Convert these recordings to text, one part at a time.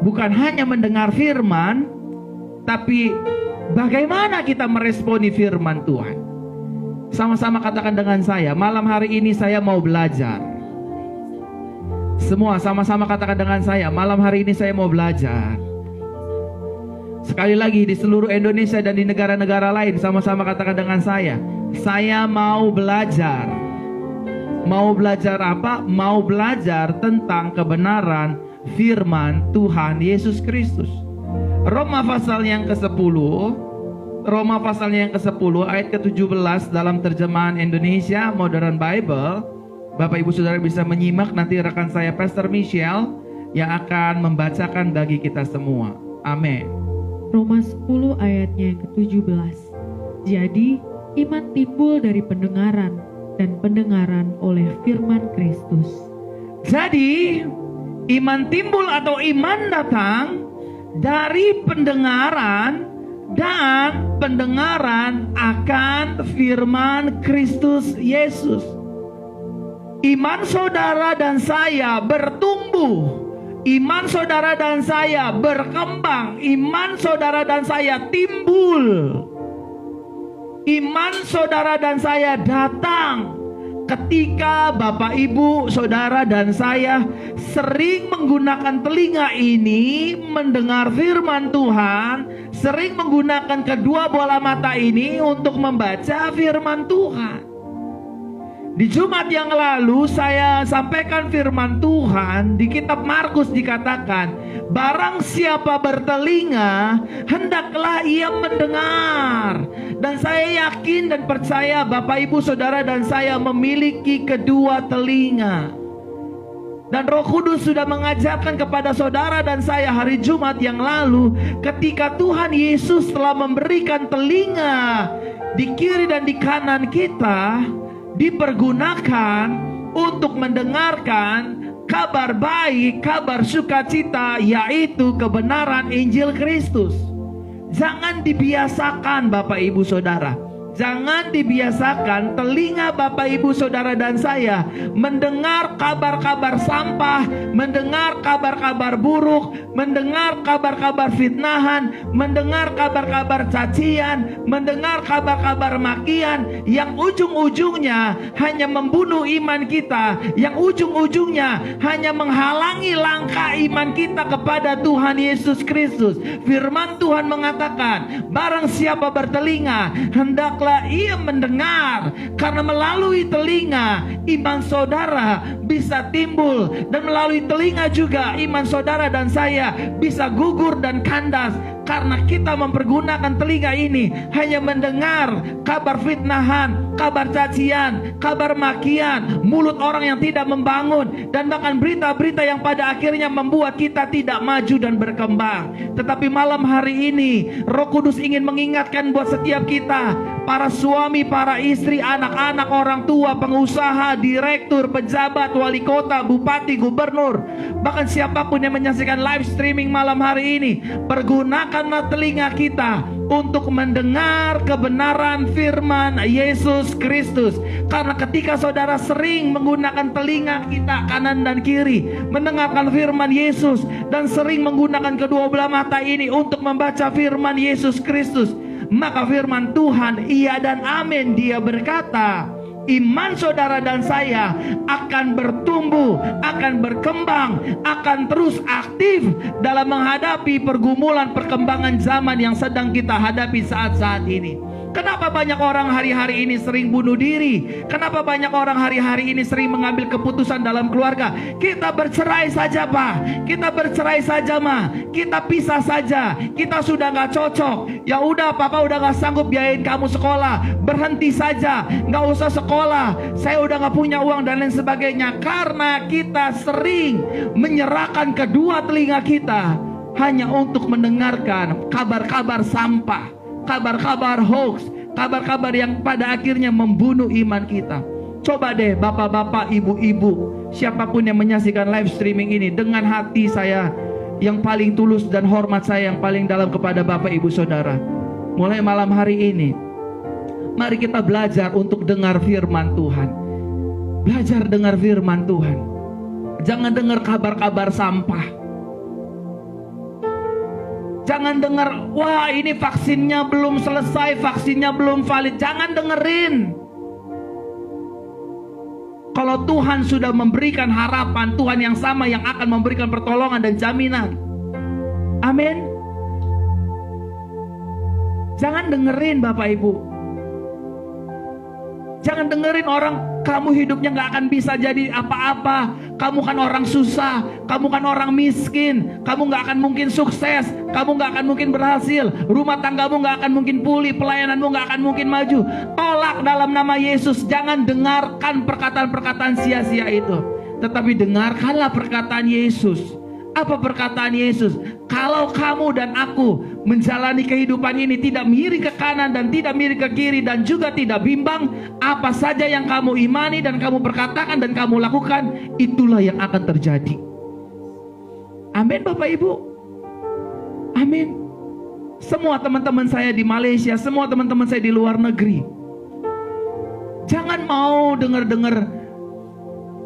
Bukan hanya mendengar firman, tapi bagaimana kita meresponi firman Tuhan. Sama-sama katakan dengan saya, malam hari ini saya mau belajar. Semua sama-sama katakan dengan saya, malam hari ini saya mau belajar. Sekali lagi di seluruh Indonesia dan di negara-negara lain, sama-sama katakan dengan saya mau belajar. Mau belajar apa? Mau belajar tentang kebenaran firman Tuhan Yesus Kristus. Roma pasal yang ke-10, Roma pasalnya yang ke-10 ayat ke-17 dalam terjemahan Indonesia Modern Bible. Bapak Ibu Saudara bisa menyimak, nanti rekan saya Pastor Michelle yang akan membacakan bagi kita semua. Amin. Roma 10 ayatnya yang ke-17. Jadi iman timbul dari pendengaran, dan pendengaran oleh firman Kristus. Jadi iman timbul atau iman datang dari pendengaran, dan pendengaran akan firman Kristus Yesus. Iman saudara dan saya bertumbuh, iman saudara dan saya berkembang, iman saudara dan saya timbul, iman saudara dan saya datang ketika Bapak Ibu saudara dan saya sering menggunakan telinga ini mendengar firman Tuhan, sering menggunakan kedua bola mata ini untuk membaca firman Tuhan. Di Jumat yang lalu saya sampaikan firman Tuhan. Di kitab Markus dikatakan, barang siapa bertelinga, hendaklah ia mendengar. Dan saya yakin dan percaya Bapak Ibu Saudara dan saya memiliki kedua telinga. Dan Roh Kudus sudah mengajarkan kepada saudara dan saya hari Jumat yang lalu, ketika Tuhan Yesus telah memberikan telinga di kiri dan di kanan kita, dipergunakan untuk mendengarkan kabar baik, kabar sukacita, yaitu kebenaran Injil Kristus. Jangan dibiasakan Bapak Ibu Saudara, jangan dibiasakan telinga Bapak Ibu Saudara dan saya mendengar kabar-kabar sampah, mendengar kabar-kabar buruk, mendengar kabar-kabar fitnahan, mendengar kabar-kabar cacian, mendengar kabar-kabar makian yang ujung-ujungnya hanya membunuh iman kita, yang ujung-ujungnya hanya menghalangi langkah iman kita kepada Tuhan Yesus Kristus. Firman Tuhan mengatakan, barang siapa bertelinga, hendaklah ia mendengar, karena melalui telinga iman saudara bisa timbul, dan melalui telinga juga iman saudara dan saya bisa gugur dan kandas, karena kita mempergunakan telinga ini hanya mendengar kabar fitnahan, kabar cacian, kabar makian, mulut orang yang tidak membangun, dan bahkan berita-berita yang pada akhirnya membuat kita tidak maju dan berkembang. Tetapi malam hari ini Roh Kudus ingin mengingatkan buat setiap kita, para suami, para istri, anak-anak, orang tua, pengusaha, direktur, pejabat, wali kota, bupati, gubernur, bahkan siapapun yang menyaksikan live streaming malam hari ini, pergunakanlah telinga kita untuk mendengar kebenaran firman Yesus Kristus. Karena ketika saudara sering menggunakan telinga kita kanan dan kiri mendengarkan firman Yesus, dan sering menggunakan kedua belah mata ini untuk membaca firman Yesus Kristus, maka firman Tuhan iya dan amin, dia berkata, iman saudara dan saya akan bertumbuh, akan berkembang, akan terus aktif dalam menghadapi pergumulan perkembangan zaman yang sedang kita hadapi saat-saat ini. Kenapa banyak orang hari-hari ini sering bunuh diri? Kenapa banyak orang hari-hari ini sering mengambil keputusan dalam keluarga? Kita bercerai saja Pak, kita bercerai saja Ma, kita pisah saja, kita sudah gak cocok. Ya udah Papa udah gak sanggup biayain kamu sekolah, berhenti saja, gak usah sekolah, saya udah gak punya uang dan lain sebagainya. Karena kita sering menyerahkan kedua telinga kita hanya untuk mendengarkan kabar-kabar sampah, kabar-kabar hoax, kabar-kabar yang pada akhirnya membunuh iman kita. Coba deh bapak-bapak, ibu-ibu, siapapun yang menyaksikan live streaming ini, dengan hati saya yang paling tulus dan hormat saya yang paling dalam kepada Bapak Ibu Saudara, mulai malam hari ini, mari kita belajar untuk dengar firman Tuhan. Belajar dengar firman Tuhan. Jangan dengar kabar-kabar sampah. Jangan dengar, wah ini vaksinnya belum selesai, vaksinnya belum valid. Jangan dengerin. Kalau Tuhan sudah memberikan harapan, Tuhan yang sama yang akan memberikan pertolongan dan jaminan. Amin. Jangan dengerin Bapak Ibu. Jangan dengerin orang, kamu hidupnya gak akan bisa jadi apa-apa. Kamu kan orang susah, kamu kan orang miskin, kamu gak akan mungkin sukses, kamu gak akan mungkin berhasil, rumah tanggamu gak akan mungkin pulih, pelayananmu gak akan mungkin maju. Tolak dalam nama Yesus. Jangan dengarkan perkataan-perkataan sia-sia itu, tetapi dengarkanlah perkataan Yesus. Apa perkataan Yesus? Kalau kamu dan aku menjalani kehidupan ini tidak miring ke kanan dan tidak miring ke kiri dan juga tidak bimbang, apa saja yang kamu imani dan kamu perkatakan dan kamu lakukan, itulah yang akan terjadi. Amin Bapak Ibu. Amin. Semua teman-teman saya di Malaysia, semua teman-teman saya di luar negeri, jangan mau dengar-dengar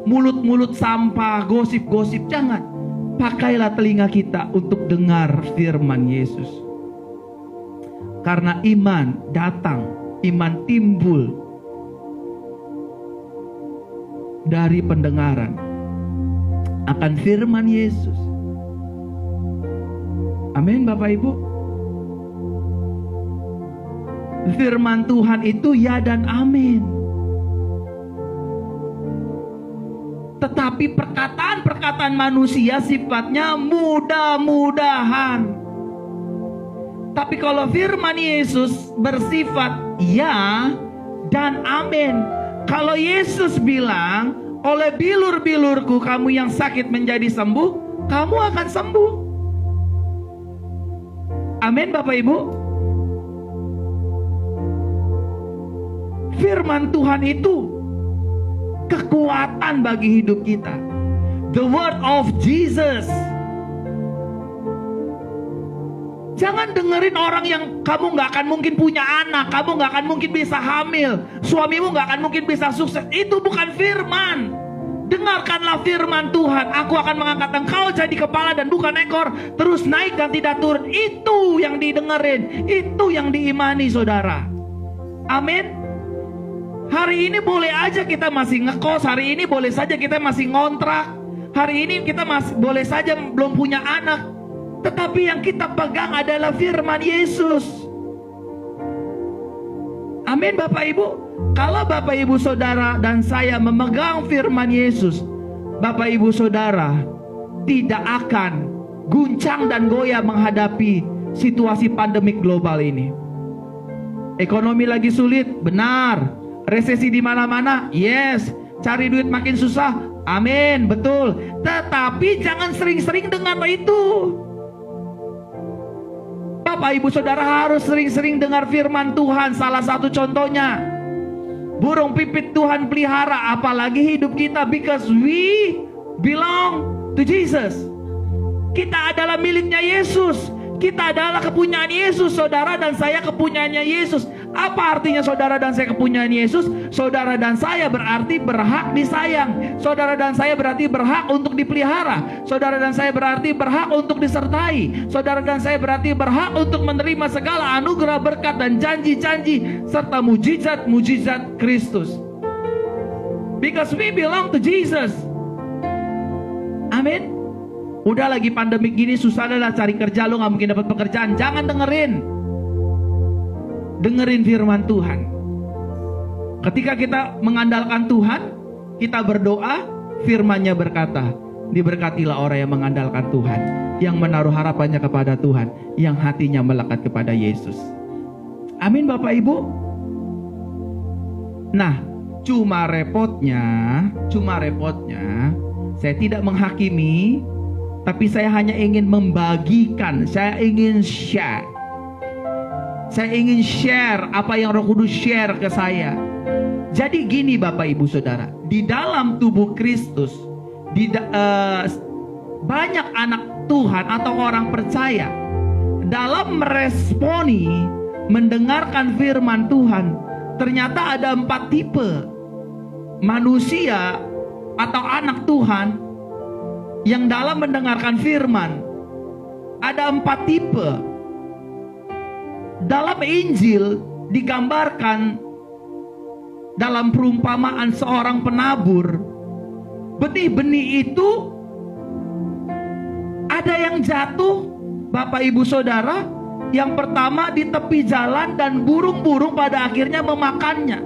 mulut-mulut sampah, gosip-gosip. Jangan. Pakailah telinga kita untuk dengar firman Yesus. Karena iman datang, iman timbul dari pendengaran akan firman Yesus. Amin Bapak Ibu. Firman Tuhan itu ya dan amin. Tetapi perkataan-perkataan manusia sifatnya mudah-mudahan. Tapi kalau firman Yesus bersifat ya dan amin. Kalau Yesus bilang, oleh bilur-bilurku kamu yang sakit menjadi sembuh, kamu akan sembuh. Amin Bapak Ibu. Firman Tuhan itu kekuatan bagi hidup kita. The word of Jesus. Jangan dengerin orang yang kamu gak akan mungkin punya anak, kamu gak akan mungkin bisa hamil, suamimu gak akan mungkin bisa sukses. Itu bukan firman. Dengarkanlah firman Tuhan. Aku akan mengangkat engkau jadi kepala dan bukan ekor, terus naik dan tidak turun. Itu yang didengerin, itu yang diimani saudara. Amin. Hari ini boleh aja kita masih ngekos, hari ini boleh saja kita masih ngontrak, hari ini kita masih boleh saja belum punya anak. Tetapi yang kita pegang adalah firman Yesus. Amin Bapak Ibu. Kalau Bapak Ibu Saudara dan saya memegang firman Yesus, Bapak Ibu Saudara tidak akan guncang dan goyah menghadapi situasi pandemik global ini. Ekonomi lagi sulit, benar. Resesi di mana-mana, yes. Cari duit makin susah, amin, betul. Tetapi jangan sering-sering dengar itu. Bapak Ibu Saudara harus sering-sering dengar firman Tuhan. Salah satu contohnya, burung pipit Tuhan pelihara, apalagi hidup kita, because we belong to Jesus. Kita adalah miliknya Yesus. Kita adalah kepunyaan Yesus. Saudara dan saya kepunyaannya Yesus. Apa artinya saudara dan saya kepunyaan Yesus? Saudara dan saya berarti berhak disayang. Saudara dan saya berarti berhak untuk dipelihara. Saudara dan saya berarti berhak untuk disertai. Saudara dan saya berarti berhak untuk menerima segala anugerah, berkat dan janji-janji serta mujizat-mujizat Kristus. Because we belong to Jesus. Amin. Udah lagi pandemik gini, susah lah cari kerja, lo gak mungkin dapat pekerjaan. Jangan dengerin firman Tuhan. Ketika kita mengandalkan Tuhan, kita berdoa, firman-Nya berkata, diberkatilah orang yang mengandalkan Tuhan, yang menaruh harapannya kepada Tuhan, yang hatinya melekat kepada Yesus. Amin Bapak Ibu. Nah, cuma repotnya, saya tidak menghakimi, tapi saya hanya ingin membagikan, saya ingin share. Saya ingin share apa yang Roh Kudus share ke saya. Jadi gini Bapak Ibu Saudara, di dalam tubuh Kristus, banyak anak Tuhan atau orang percaya dalam meresponi, mendengarkan firman Tuhan, ternyata ada 4 tipe manusia atau anak Tuhan yang dalam mendengarkan firman. Ada 4 tipe. Dalam Injil digambarkan dalam perumpamaan seorang penabur, benih-benih itu ada yang jatuh, Bapak Ibu Saudara. Yang pertama di tepi jalan dan burung-burung pada akhirnya memakannya.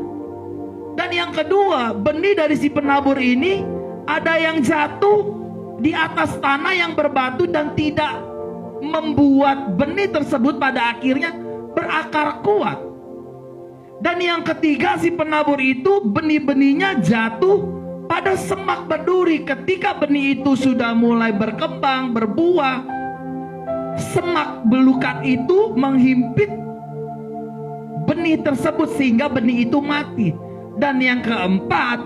Dan yang kedua, benih dari si penabur ini ada yang jatuh di atas tanah yang berbatu dan tidak membuat benih tersebut pada akhirnya berakar kuat. Dan yang ketiga, si penabur itu benih-benihnya jatuh pada semak berduri. Ketika benih itu sudah mulai berkembang, berbuah, semak belukat itu menghimpit benih tersebut sehingga benih itu mati. Dan yang keempat,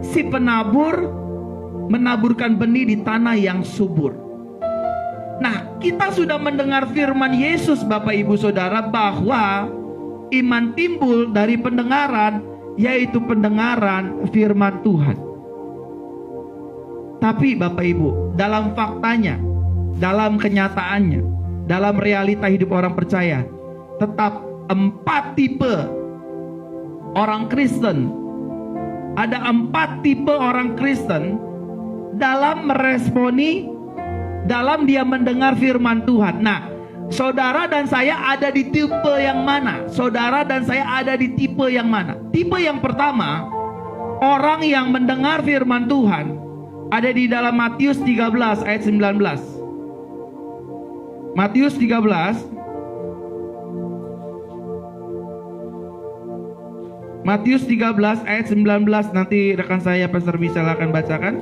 si penabur menaburkan benih di tanah yang subur. Nah, kita sudah mendengar firman Yesus, Bapak Ibu Saudara, bahwa iman timbul dari pendengaran, yaitu pendengaran firman Tuhan. Tapi Bapak Ibu, dalam faktanya, dalam kenyataannya, dalam realita hidup orang percaya, tetap 4 tipe orang Kristen. Ada 4 tipe orang Kristen dalam meresponi, dalam dia mendengar firman Tuhan. Nah, saudara dan saya ada di tipe yang mana? Saudara dan saya ada di tipe yang mana? Tipe yang pertama, orang yang mendengar firman Tuhan, ada di dalam Matius 13 ayat 19. Matius 13 ayat 19. Nanti rekan saya Pastor Misal akan bacakan.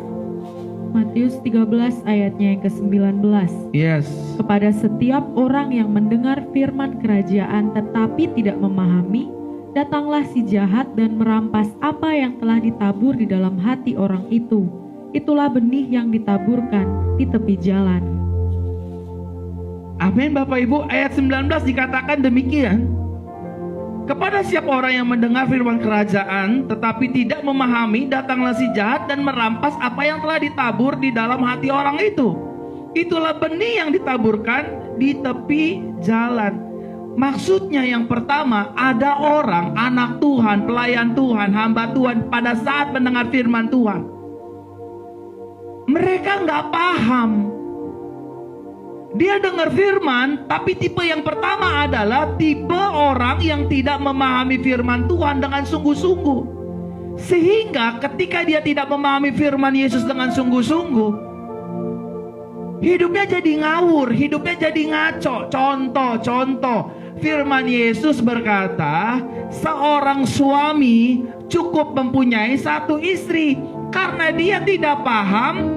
Matius 13 ayatnya yang ke-19. Yes. Kepada setiap orang yang mendengar firman kerajaan tetapi tidak memahami, datanglah si jahat dan merampas apa yang telah ditabur di dalam hati orang itu. Itulah benih yang ditaburkan di tepi jalan. Amin Bapak Ibu. Ayat 19 dikatakan demikian. Kepada setiap orang yang mendengar firman kerajaan tetapi tidak memahami, datanglah si jahat dan merampas apa yang telah ditabur di dalam hati orang itu. Itulah benih yang ditaburkan di tepi jalan. Maksudnya yang pertama, ada orang, anak Tuhan, pelayan Tuhan, hamba Tuhan, pada saat mendengar firman Tuhan, mereka nggak paham. Dia dengar firman, tapi tipe yang pertama adalah tipe orang yang tidak memahami firman Tuhan dengan sungguh-sungguh. Sehingga ketika dia tidak memahami firman Yesus dengan sungguh-sungguh, hidupnya jadi ngawur, hidupnya jadi ngaco. Contoh, firman Yesus berkata, seorang suami cukup mempunyai 1 istri. Karena dia tidak paham,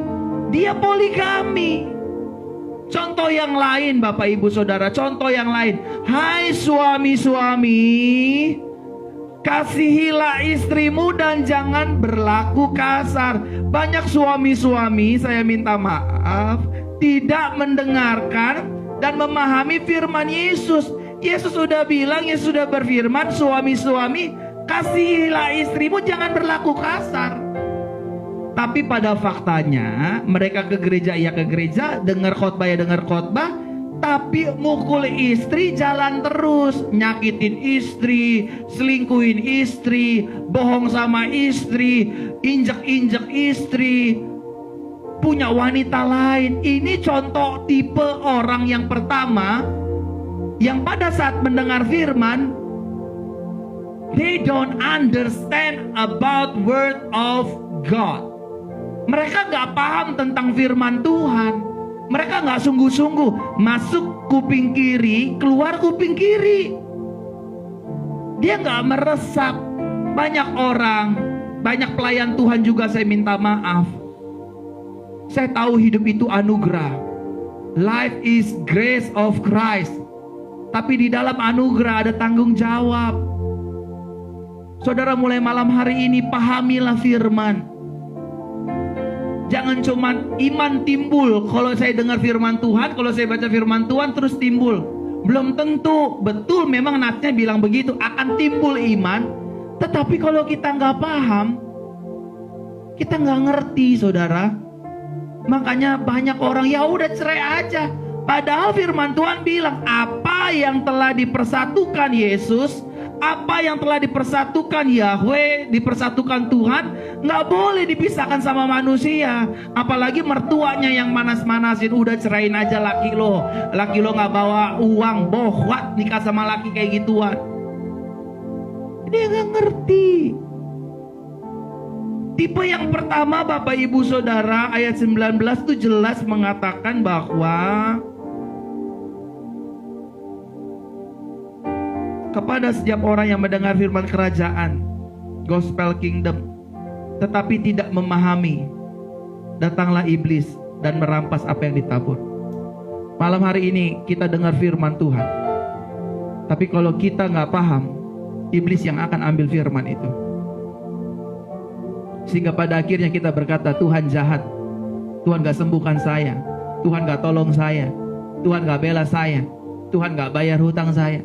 dia poligami. Contoh yang lain Bapak Ibu Saudara, contoh yang lain. Hai suami-suami, kasihilah istrimu dan jangan berlaku kasar. Banyak suami-suami, saya minta maaf, tidak mendengarkan dan memahami firman Yesus. Yesus sudah bilang, Yesus sudah berfirman, suami-suami, kasihilah istrimu, jangan berlaku kasar. Tapi pada faktanya mereka ke gereja ya ke gereja, dengar khotbah ya dengar khotbah, tapi mukul istri jalan terus, nyakitin istri, selingkuhin istri, bohong sama istri, injek-injek istri, punya wanita lain. Ini contoh tipe orang yang pertama, yang pada saat mendengar firman, they don't understand about word of God. Mereka gak paham tentang firman Tuhan. Mereka gak sungguh-sungguh. Masuk kuping kiri, keluar kuping kiri. Dia gak meresap. Banyak orang, banyak pelayan Tuhan juga, saya minta maaf. Saya tahu hidup itu anugerah. Life is grace of Christ. Tapi di dalam anugerah ada tanggung jawab. Saudara, mulai malam hari ini pahamilah firman. Jangan cuma iman timbul kalau saya dengar firman Tuhan, kalau saya baca firman Tuhan terus timbul. Belum tentu. Betul, memang nasnya bilang begitu, akan timbul iman. Tetapi kalau kita nggak paham, kita nggak ngerti, saudara. Makanya banyak orang ya udah cerai aja. Padahal firman Tuhan bilang, apa apa yang telah dipersatukan Yesus, apa yang telah dipersatukan Yahweh, dipersatukan Tuhan, nggak boleh dipisahkan sama manusia. Apalagi mertuanya yang manas-manasin, udah cerain aja laki lo nggak bawa uang, bohwat nikah sama laki kayak gituan. Dia nggak ngerti. Tipe yang pertama, Bapak Ibu Saudara, ayat 19 itu jelas mengatakan bahwa kepada setiap orang yang mendengar firman kerajaan, gospel kingdom, tetapi tidak memahami, datanglah iblis dan merampas apa yang ditabur. Malam hari ini kita dengar firman Tuhan, tapi kalau kita nggak paham, iblis yang akan ambil firman itu. Sehingga pada akhirnya kita berkata, Tuhan jahat, Tuhan gak sembuhkan saya, Tuhan gak tolong saya, Tuhan gak bela saya, Tuhan gak bayar hutang saya.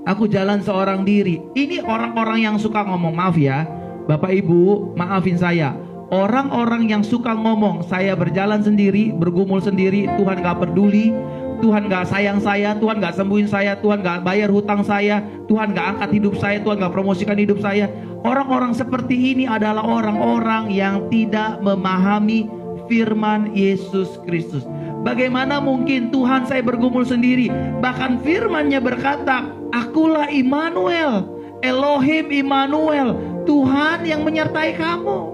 Aku jalan seorang diri. Ini orang-orang yang suka ngomong, maaf ya Bapak Ibu, maafin saya, orang-orang yang suka ngomong saya berjalan sendiri, bergumul sendiri, Tuhan gak peduli, Tuhan gak sayang saya, Tuhan gak sembuhin saya, Tuhan gak bayar hutang saya, Tuhan gak angkat hidup saya, Tuhan gak promosikan hidup saya. Orang-orang seperti ini adalah orang-orang yang tidak memahami firman Yesus Kristus. Bagaimana mungkin Tuhan saya bergumul sendiri? Bahkan firman-Nya berkata, akulah Immanuel, Elohim Immanuel, Tuhan yang menyertai kamu.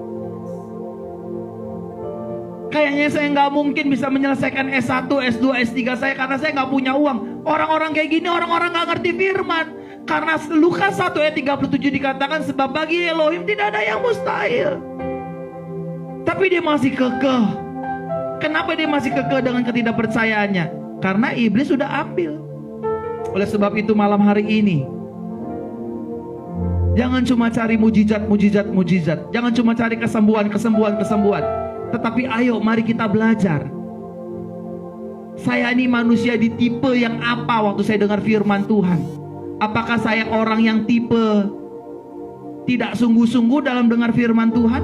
Kayaknya saya nggak mungkin bisa menyelesaikan S1, S2, S3 saya karena saya nggak punya uang. Orang-orang kayak gini, orang-orang nggak ngerti firman. Karena Lukas 1 ayat 37 dikatakan, sebab bagi Elohim tidak ada yang mustahil. Tapi dia masih kekeh. Kenapa dia masih kekeh dengan ketidakpercayaannya? Karena iblis sudah ambil. Oleh sebab itu malam hari ini, jangan cuma cari mujizat. Jangan cuma cari kesembuhan. Tetapi ayo mari kita belajar. Saya ini manusia di tipe yang apa waktu saya dengar firman Tuhan? Apakah saya orang yang tipe tidak sungguh-sungguh dalam dengar firman Tuhan?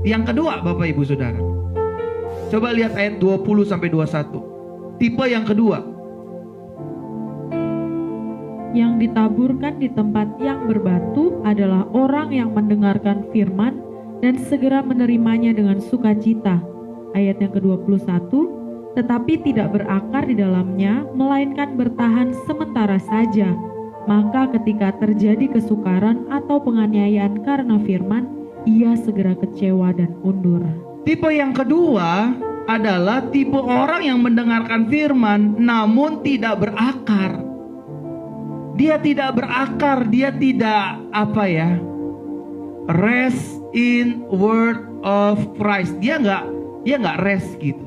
Yang kedua, Bapak Ibu Saudara, coba lihat ayat 20-21. Tipe yang kedua, yang ditaburkan di tempat yang berbatu adalah orang yang mendengarkan firman dan segera menerimanya dengan sukacita. Ayat yang ke-21, tetapi tidak berakar di dalamnya, melainkan bertahan sementara saja. Maka ketika terjadi kesukaran atau penganiayaan karena firman, ia segera kecewa dan mundur. tipe yang kedua adalah tipe orang yang mendengarkan firman namun tidak berakar. Dia tidak berakar, dia tidak rest in word of Christ. Dia nggak rest gitu.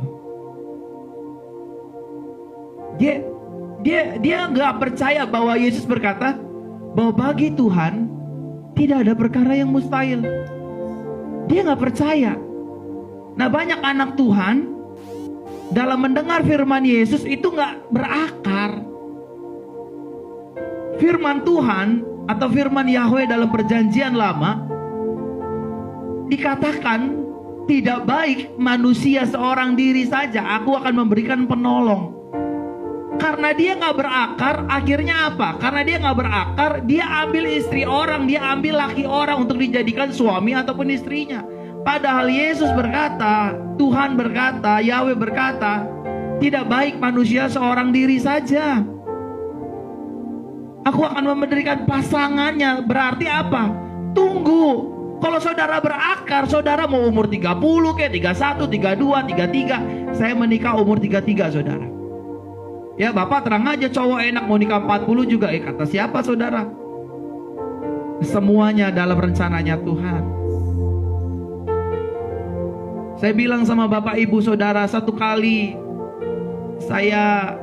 Dia nggak percaya bahwa Yesus berkata bahwa bagi Tuhan tidak ada perkara yang mustahil. Dia nggak percaya. Nah, banyak anak Tuhan dalam mendengar firman Yesus itu nggak berakar. Firman Tuhan atau firman Yahweh dalam perjanjian lama dikatakan tidak baik manusia seorang diri saja, aku akan memberikan penolong. Karena dia nggak berakar, akhirnya apa? Karena dia nggak berakar, dia ambil istri orang, dia ambil laki orang untuk dijadikan suami ataupun istrinya. Padahal Yesus berkata, Tuhan berkata, Yahweh berkata, tidak baik manusia seorang diri saja. Aku akan memberikan pasangannya. Berarti apa? Tunggu. Kalau saudara berakar, saudara mau umur 30 kayak 31, 32, 33. Saya menikah umur 33, saudara. Ya, Bapak terang aja, cowok enak mau nikah 40 juga. Kata siapa, saudara? Semuanya dalam rencananya Tuhan. Saya bilang sama Bapak Ibu Saudara, satu kali saya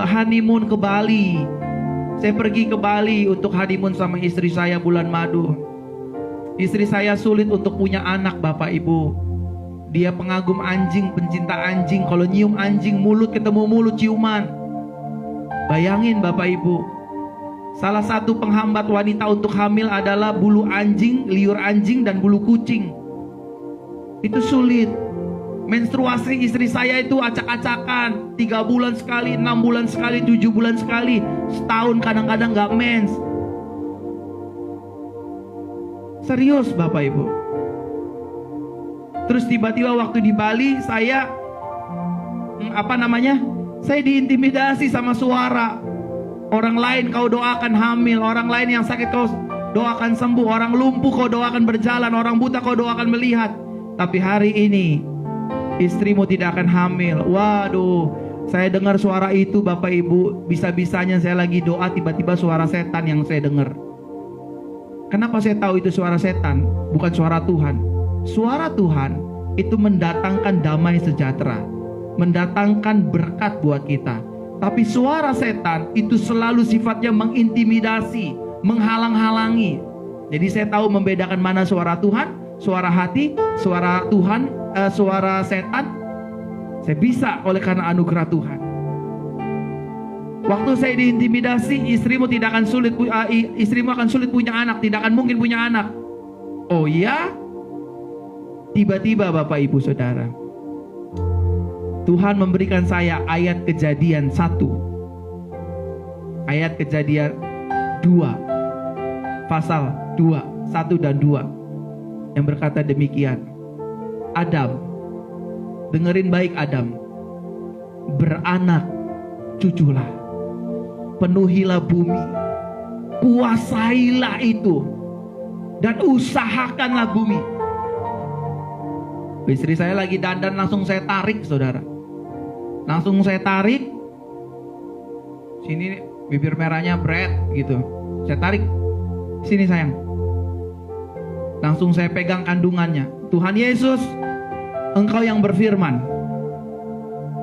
honeymoon ke Bali. Saya pergi ke Bali untuk honeymoon sama istri saya bulan madu. Istri saya sulit untuk punya anak, Bapak Ibu. Dia pengagum anjing, pencinta anjing. Kalau nyium anjing, mulut ketemu mulut, ciuman. Bayangin Bapak Ibu, salah satu penghambat wanita untuk hamil adalah bulu anjing, liur anjing, dan bulu kucing. Itu sulit. Menstruasi istri saya itu acak-acakan, 3 bulan sekali, 6 bulan sekali, 7 bulan sekali, setahun kadang-kadang gak mens. Serius Bapak Ibu. Terus tiba-tiba waktu di Bali saya saya diintimidasi sama suara. Orang lain kau doakan hamil, orang lain yang sakit kau doakan sembuh, orang lumpuh kau doakan berjalan, orang buta kau doakan melihat. Tapi hari ini istrimu tidak akan hamil. Waduh, saya dengar suara itu Bapak Ibu. Bisa-bisanya saya lagi doa, tiba-tiba suara setan yang saya dengar. Kenapa saya tahu itu suara setan, bukan suara Tuhan? Suara Tuhan itu mendatangkan damai sejahtera, mendatangkan berkat buat kita. Tapi suara setan itu selalu sifatnya mengintimidasi, menghalang-halangi. Jadi saya tahu membedakan mana suara Tuhan, suara hati, suara Tuhan, suara setan. Saya bisa oleh karena anugerah Tuhan. Waktu saya diintimidasi, istrimu akan sulit punya anak, tidak akan mungkin punya anak. Oh iya? Tiba-tiba Bapak Ibu Saudara, Tuhan memberikan saya ayat Kejadian 1. Ayat Kejadian 2. Pasal 2, 1 dan 2. Yang berkata demikian. Adam, dengerin baik Adam. Beranak cuculah. Penuhilah bumi. Kuasailah itu. Dan usahakanlah bumi. Istri saya lagi dandan, langsung saya tarik saudara. Langsung saya tarik. Sini bibir merahnya Brad gitu. Saya tarik. Sini sayang. Langsung saya pegang kandungannya. Tuhan Yesus, Engkau yang berfirman.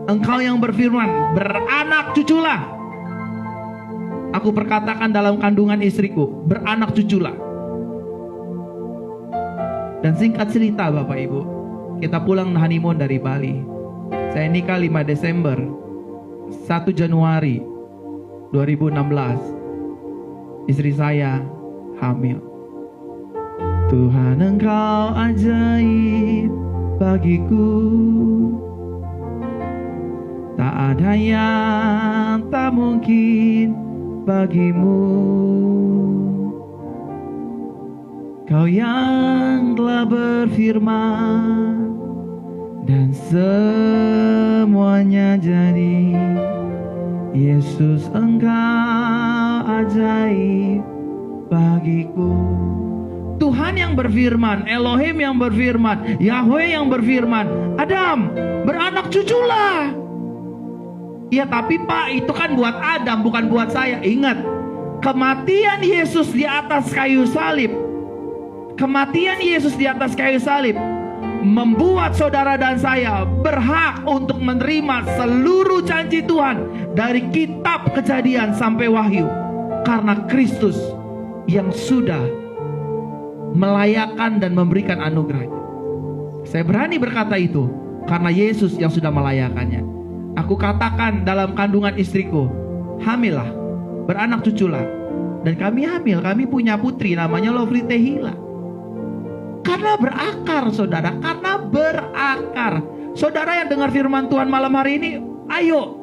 Engkau yang berfirman, beranak cuculah. Aku perkatakan dalam kandungan istriku, beranak cuculah. Dan singkat cerita Bapak Ibu, kita pulang honeymoon dari Bali. Saya nikah 5 Desember, 1 Januari 2016 istri saya hamil. Tuhan Engkau ajaib bagiku, tak ada yang tak mungkin bagimu. Kau yang telah berfirman dan semuanya jadi. Yesus Engkau ajaib bagiku. Tuhan yang berfirman, Elohim yang berfirman, Yahweh yang berfirman, Adam, beranak cuculah. Ya tapi Pak, itu kan buat Adam, bukan buat saya. Ingat, kematian Yesus di atas kayu salib, kematian Yesus di atas kayu salib membuat saudara dan saya berhak untuk menerima seluruh janji Tuhan dari kitab Kejadian sampai Wahyu, karena Kristus yang sudah melayakan dan memberikan anugerah. Saya berani berkata itu karena Yesus yang sudah melayakannya. Aku katakan dalam kandungan istriku, hamillah, beranak cuculah. Dan kami hamil, kami punya putri namanya Lovely Tehila. Karena berakar saudara, karena berakar. Saudara yang dengar firman Tuhan malam hari ini, ayo,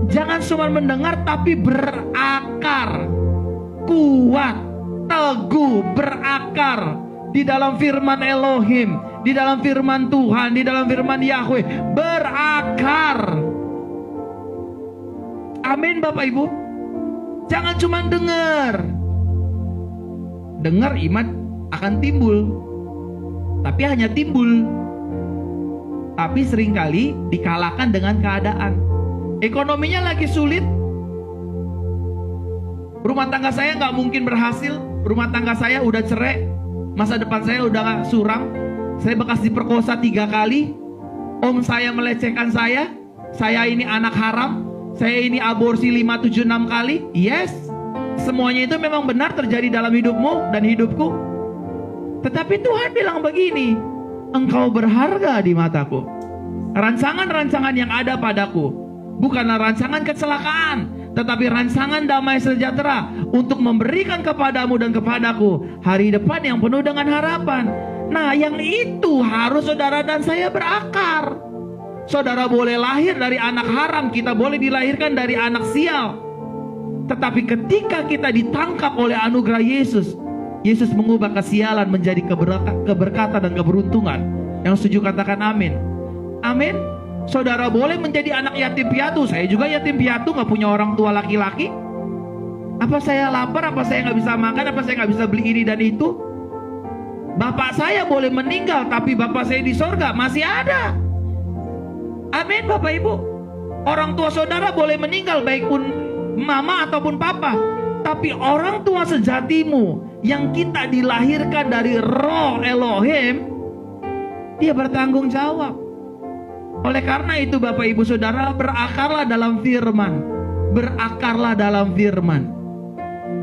jangan cuma mendengar tapi berakar. Kuat, teguh, berakar di dalam firman Elohim, di dalam firman Tuhan, di dalam firman Yahweh. Berakar. Amin Bapak Ibu. Jangan cuma dengar. Dengar iman akan timbul, tapi hanya timbul, tapi seringkali dikalahkan dengan keadaan. Ekonominya lagi sulit, rumah tangga saya nggak mungkin berhasil, rumah tangga saya udah cerai, masa depan saya udah suram, saya bekas diperkosa 3 kali, om saya melecehkan saya ini anak haram, saya ini aborsi 5, 7, 6 kali. Yes, semuanya itu memang benar terjadi dalam hidupmu dan hidupku. Tetapi Tuhan bilang begini, engkau berharga di mataku. Rancangan-rancangan yang ada padaku bukanlah rancangan kecelakaan, tetapi rancangan damai sejahtera untuk memberikan kepadamu dan kepadaku hari depan yang penuh dengan harapan. Nah, yang itu harus saudara dan saya berakar. Saudara boleh lahir dari anak haram, kita boleh dilahirkan dari anak sial. Tetapi ketika kita ditangkap oleh anugerah Yesus, Yesus mengubah kesialan menjadi keberkatan dan keberuntungan. Yang setuju katakan amin. Amin. Saudara boleh menjadi anak yatim piatu. Saya juga yatim piatu, gak punya orang tua laki-laki. Apa saya lapar, apa saya gak bisa makan, apa saya gak bisa beli ini dan itu. Bapak saya boleh meninggal, tapi bapak saya di sorga masih ada. Amin Bapak Ibu. Orang tua saudara boleh meninggal, baik pun mama ataupun papa, tapi orang tua sejatimu yang kita dilahirkan dari roh Elohim, dia bertanggung jawab. Oleh karena itu Bapak Ibu Saudara, berakarlah dalam firman. Berakarlah dalam firman.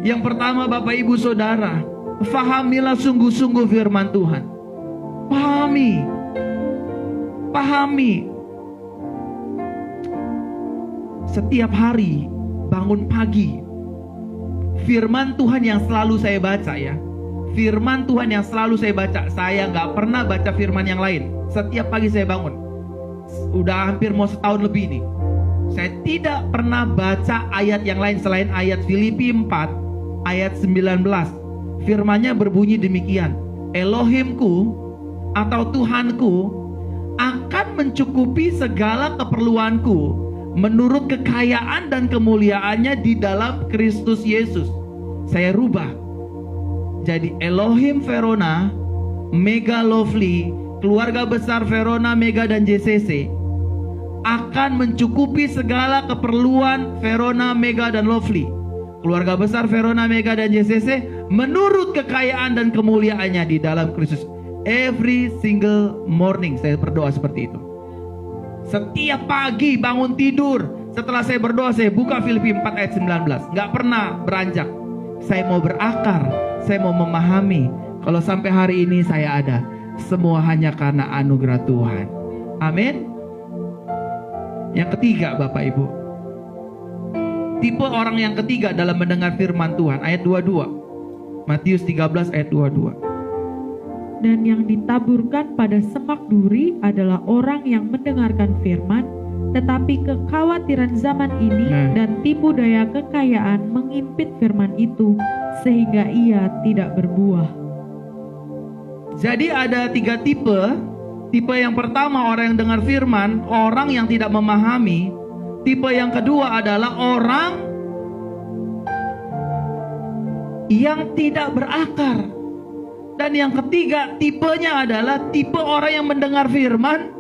Yang pertama Bapak Ibu Saudara, fahamilah sungguh-sungguh firman Tuhan. Pahami. Pahami. Setiap hari bangun pagi, firman Tuhan yang selalu saya baca ya. Firman Tuhan yang selalu saya baca. Saya gak pernah baca firman yang lain. Setiap pagi saya bangun. Udah hampir mau setahun lebih nih. Saya tidak pernah baca ayat yang lain selain ayat Filipi 4 ayat 19. Firmannya berbunyi demikian. Elohimku atau Tuhanku akan mencukupi segala keperluanku menurut kekayaan dan kemuliaannya di dalam Kristus Yesus. Saya rubah jadi Elohim Verona, Mega Lovely, keluarga besar Verona, Mega dan JCC akan mencukupi segala keperluan Verona, Mega dan Lovely, keluarga besar Verona, Mega dan JCC menurut kekayaan dan kemuliaannya di dalam Kristus. Every single morning saya berdoa seperti itu. Setiap pagi bangun tidur, setelah saya berdoa saya buka Filipi 4 ayat 19. Gak pernah beranjak. Saya mau berakar, saya mau memahami. Kalau sampai hari ini saya ada, semua hanya karena anugerah Tuhan. Amin. Yang ketiga Bapak Ibu, tipe orang yang ketiga dalam mendengar firman Tuhan, ayat 22, Matius 13 ayat 22. Dan yang ditaburkan pada semak duri adalah orang yang mendengarkan firman, tetapi kekhawatiran zaman ini dan tipu daya kekayaan mengimpit firman itu, sehingga ia tidak berbuah. Jadi ada 3 tipe. Tipe yang pertama orang yang dengar firman, orang yang tidak memahami. Tipe yang kedua adalah orang yang tidak berakar. Dan yang ketiga tipenya adalah tipe orang yang mendengar firman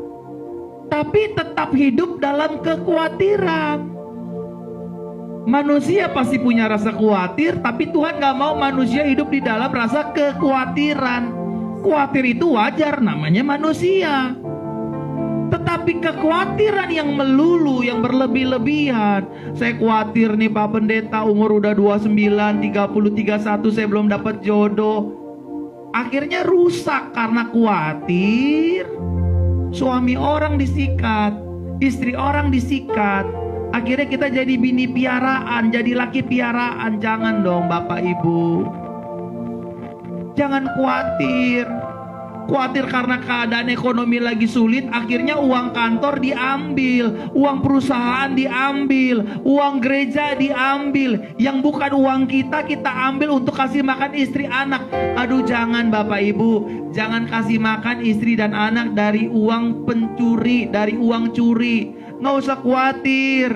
tapi tetap hidup dalam kekhawatiran. Manusia pasti punya rasa khawatir, tapi Tuhan gak mau manusia hidup di dalam rasa kekhawatiran. Khawatir itu wajar, namanya manusia. Tetapi kekhawatiran yang melulu, yang berlebih-lebihan. Saya khawatir nih Pak Pendeta, umur udah 29, 30, 31 saya belum dapat jodoh. Akhirnya rusak karena khawatir. Suami orang disikat, istri orang disikat. Akhirnya kita jadi bini piaraan, jadi laki piaraan. Jangan dong Bapak Ibu. Jangan khawatir. Khawatir karena keadaan ekonomi lagi sulit, akhirnya uang kantor diambil, uang perusahaan diambil, uang gereja diambil. Yang bukan uang kita, kita ambil untuk kasih makan istri anak. Aduh jangan Bapak Ibu, jangan kasih makan istri dan anak dari uang pencuri, dari uang curi. Nggak usah khawatir.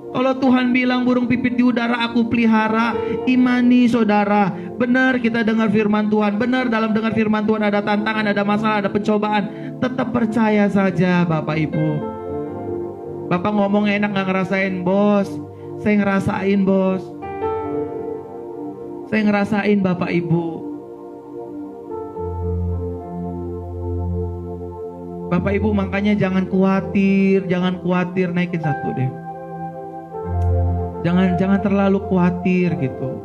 Kalau Tuhan bilang burung pipit di udara aku pelihara, imani saudara. Benar kita dengar firman Tuhan, benar dalam dengar firman Tuhan ada tantangan, ada masalah, ada pencobaan. Tetap percaya saja Bapak Ibu. Bapak ngomong enak gak ngerasain? Bos, saya ngerasain bos. Saya ngerasain Bapak Ibu. Bapak Ibu makanya jangan khawatir, naikin satu deh. Jangan terlalu khawatir gitu.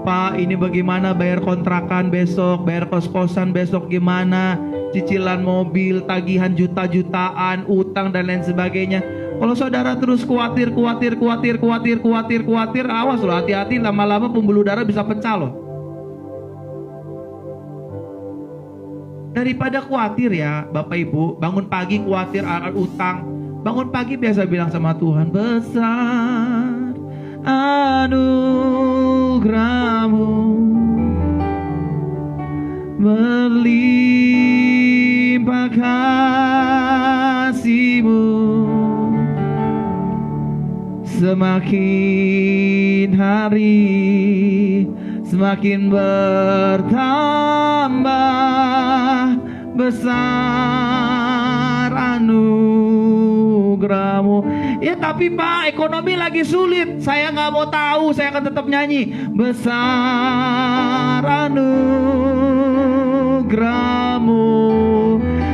Pak, ini bagaimana bayar kontrakan besok, bayar kos-kosan besok gimana, cicilan mobil, tagihan juta-jutaan, utang dan lain sebagainya. Kalau saudara terus khawatir, awas loh, hati-hati, lama-lama pembuluh darah bisa pecah loh. Daripada khawatir ya Bapak Ibu, bangun pagi khawatir akan utang, bangun pagi biasa bilang sama Tuhan, besar anugerah-Mu, berlimpah kasih-Mu, semakin hari semakin bertambah besar anugerah-Mu. Ya tapi Pak, ekonomi lagi sulit. Saya nggak mau tahu, saya akan tetap nyanyi. Besar anugerah-Mu.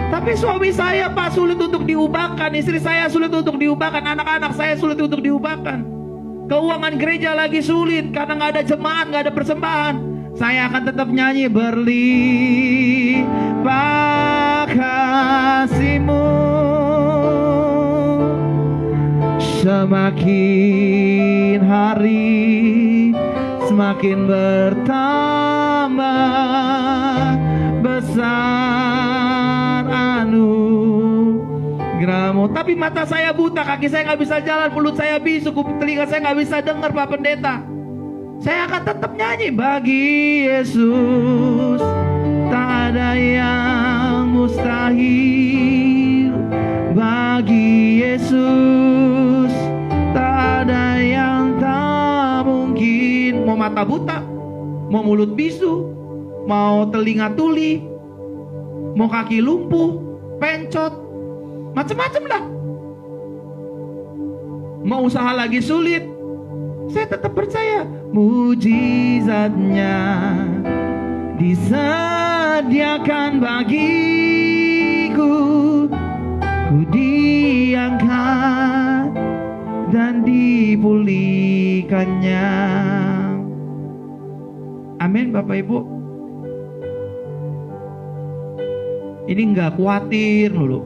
Tapi suami saya Pak sulit untuk diubahkan, istri saya sulit untuk diubahkan, anak-anak saya sulit untuk diubahkan. Keuangan gereja lagi sulit karena nggak ada jemaat, nggak ada persembahan. Saya akan tetap nyanyi, berlimpah kasih-Mu, semakin hari semakin bertambah besar anugerah-Mu. Tapi mata saya buta, kaki saya nggak bisa jalan, mulut saya bisu, telinga saya nggak bisa dengar Pak Pendeta. Saya akan tetap nyanyi, bagi Yesus tak ada yang mustahil, bagi Yesus tak ada yang tak mungkin. Mau mata buta, mau mulut bisu, mau telinga tuli, mau kaki lumpuh, pencot, macam-macam lah. Mau usaha lagi sulit, saya tetap percaya mujizatnya disediakan bagiku, ku diangkat dan dipulihkannya. Amin Bapak Ibu. Ini enggak khawatir dulu.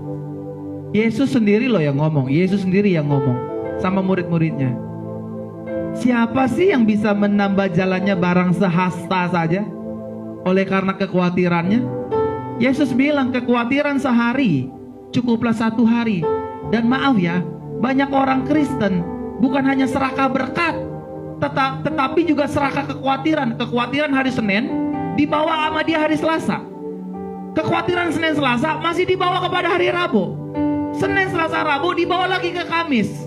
Yesus sendiri loh yang ngomong, Yesus sendiri yang ngomong sama murid-muridnya. Siapa sih yang bisa menambah jalannya barang sehasta saja oleh karena kekhawatirannya? Yesus bilang kekhawatiran sehari cukuplah 1 hari. Dan maaf ya, banyak orang Kristen bukan hanya serakah berkat, tetapi juga serakah kekhawatiran. Kekhawatiran hari Senin dibawa sama dia hari Selasa. Kekhawatiran Senin Selasa masih dibawa kepada hari Rabu. Senin Selasa Rabu dibawa lagi ke Kamis.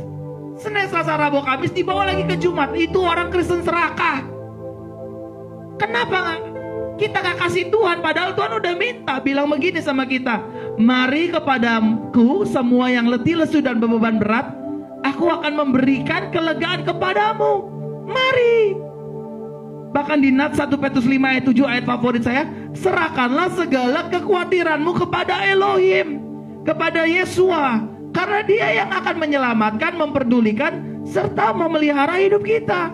Senin Selasa Rabu Kamis dibawa lagi ke Jumat. Itu orang Kristen serakah. Kenapa kita gak kasih Tuhan? Padahal Tuhan udah minta, bilang begini sama kita, mari kepadaku semua yang letih lesu dan beban berat, aku akan memberikan kelegaan kepadamu. Mari. Bahkan di Nats 1 Petrus 5 ayat 7, ayat favorit saya, serahkanlah segala kekhawatiranmu kepada Elohim, kepada Yesua, karena dia yang akan menyelamatkan, memperdulikan, serta memelihara hidup kita.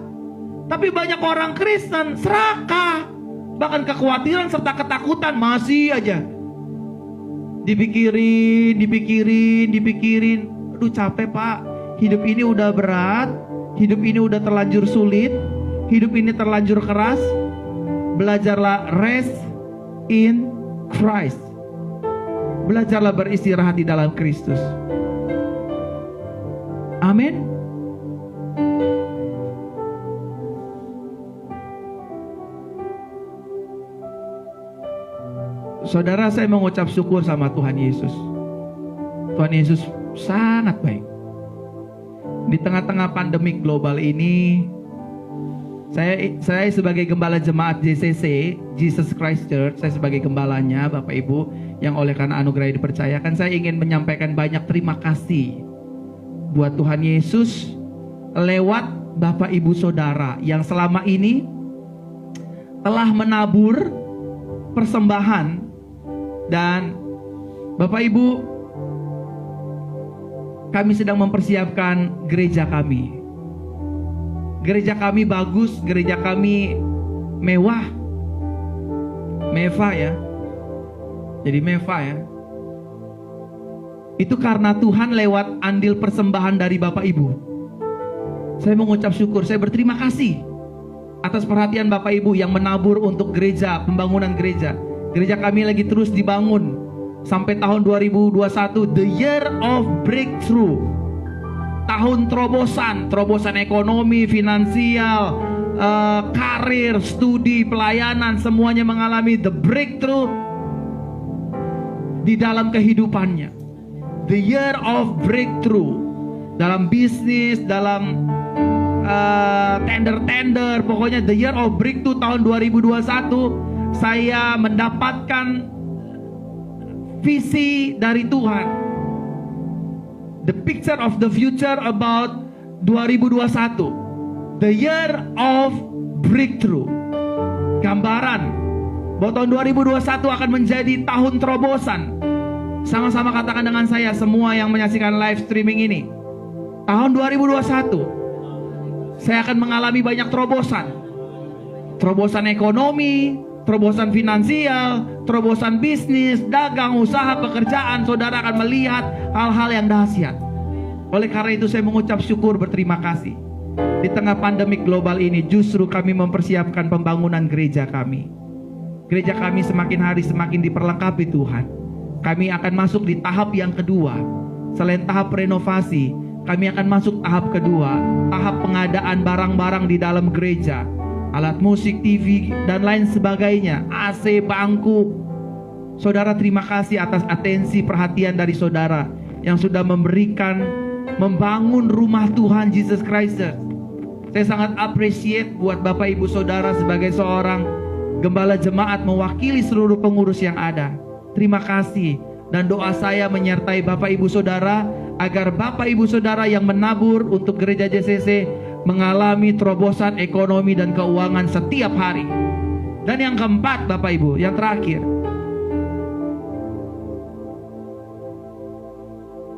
Tapi banyak orang Kristen serakah, bahkan kekhawatiran serta ketakutan masih aja dipikirin. Aduh capek Pak, hidup ini udah berat, hidup ini udah terlanjur sulit, hidup ini terlanjur keras. Belajarlah rest in Christ. Belajarlah beristirahat di dalam Kristus. Amin. Saudara, saya mengucap syukur sama Tuhan Yesus. Tuhan Yesus sangat baik. Di tengah-tengah pandemi global ini, saya sebagai gembala jemaat JCC, Jesus Christ Church, saya sebagai gembalanya, Bapak Ibu, yang oleh karena anugerah dipercayakan, saya ingin menyampaikan banyak terima kasih buat Tuhan Yesus lewat Bapak Ibu Saudara yang selama ini telah menabur persembahan. Dan Bapak Ibu, kami sedang mempersiapkan gereja kami. Gereja kami bagus, gereja kami mewah. Mewah ya. Jadi mewah ya. Itu karena Tuhan lewat andil persembahan dari Bapak Ibu. Saya mengucap syukur, saya berterima kasih atas perhatian Bapak Ibu yang menabur untuk gereja, pembangunan gereja. Gereja kami lagi terus dibangun sampai tahun 2021, the year of breakthrough. Tahun terobosan ekonomi, finansial, karir, studi, pelayanan, semuanya mengalami the breakthrough di dalam kehidupannya. The year of breakthrough dalam bisnis, dalam tender-tender, pokoknya the year of breakthrough tahun 2021. Saya mendapatkan visi dari Tuhan, the picture of the future about 2021, the year of breakthrough. Gambaran bahwa tahun 2021 akan menjadi tahun terobosan. Sama-sama katakan dengan saya semua yang menyaksikan live streaming ini. Tahun 2021 saya akan mengalami banyak terobosan. Terobosan ekonomi, terobosan finansial, terobosan bisnis, dagang, usaha, pekerjaan. Saudara akan melihat hal-hal yang dahsyat. Oleh karena itu saya mengucap syukur, berterima kasih. Di tengah pandemik global ini justru kami mempersiapkan pembangunan gereja kami. Gereja kami semakin hari semakin diperlengkapi Tuhan. Kami akan masuk di tahap yang kedua. Selain tahap renovasi, kami akan masuk tahap kedua, tahap pengadaan barang-barang di dalam gereja, alat musik, TV, dan lain sebagainya, AC, bangku. Saudara, terima kasih atas atensi perhatian dari saudara yang sudah membangun rumah Tuhan Jesus Christ. Saya sangat appreciate buat Bapak Ibu Saudara sebagai seorang gembala jemaat mewakili seluruh pengurus yang ada. Terima kasih, dan doa saya menyertai Bapak Ibu Saudara agar Bapak Ibu Saudara yang menabur untuk gereja JCC mengalami terobosan ekonomi dan keuangan setiap hari. Dan yang keempat, Bapak Ibu, yang terakhir,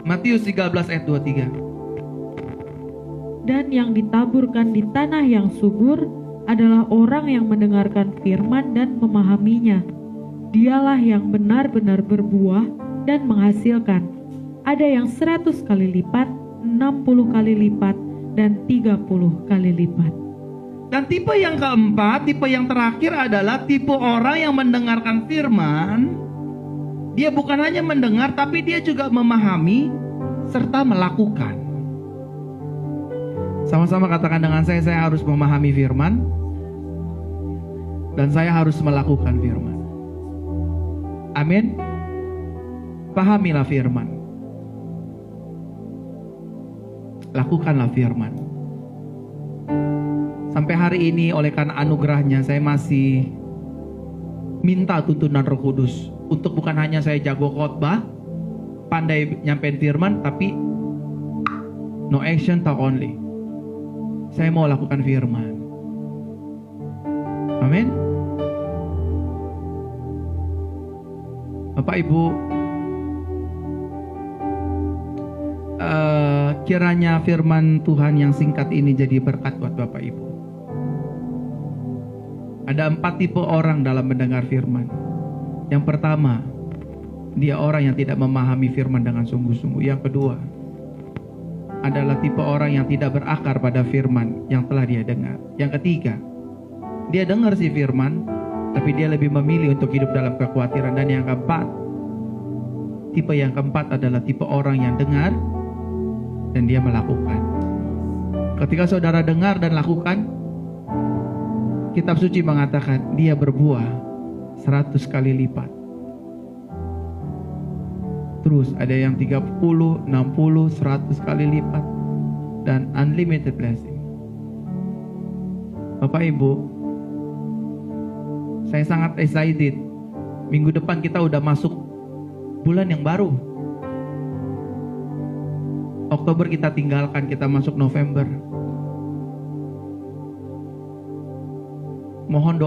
Matius 13 ayat 23. Dan yang ditaburkan di tanah yang subur adalah orang yang mendengarkan firman dan memahaminya. Dialah yang benar-benar berbuah dan menghasilkan. Ada yang 100 kali lipat, 60 kali lipat, dan 30 kali lipat. Dan tipe yang keempat, tipe yang terakhir adalah tipe orang yang mendengarkan firman. Dia bukan hanya mendengar, tapi dia juga memahami serta melakukan. Sama-sama katakan dengan saya harus memahami firman dan saya harus melakukan firman. Amin. Pahamilah firman, lakukanlah firman. Sampai hari ini oleh karena anugerahnya saya masih minta tuntunan Roh Kudus untuk bukan hanya saya jago khotbah, pandai nyampein firman, tapi no action talk only. Saya mau lakukan firman. Amin. Bapak Ibu, kiranya firman Tuhan yang singkat ini jadi berkat buat Bapak Ibu. Ada 4 tipe orang dalam mendengar firman. Yang pertama, dia orang yang tidak memahami firman dengan sungguh-sungguh. Yang kedua, adalah tipe orang yang tidak berakar pada firman yang telah dia dengar. Yang ketiga, dia dengar si firman, tapi dia lebih memilih untuk hidup dalam kekhawatiran. Dan yang keempat, tipe yang keempat adalah tipe orang yang dengar dan dia melakukan. Ketika saudara dengar dan lakukan, kitab suci mengatakan dia berbuah 100 kali lipat. Terus ada yang 30, 60, 100 kali lipat, dan unlimited blessing. Bapak Ibu, saya sangat excited. Minggu depan kita udah masuk bulan yang baru. Oktober kita tinggalkan, kita masuk November. Mohon doa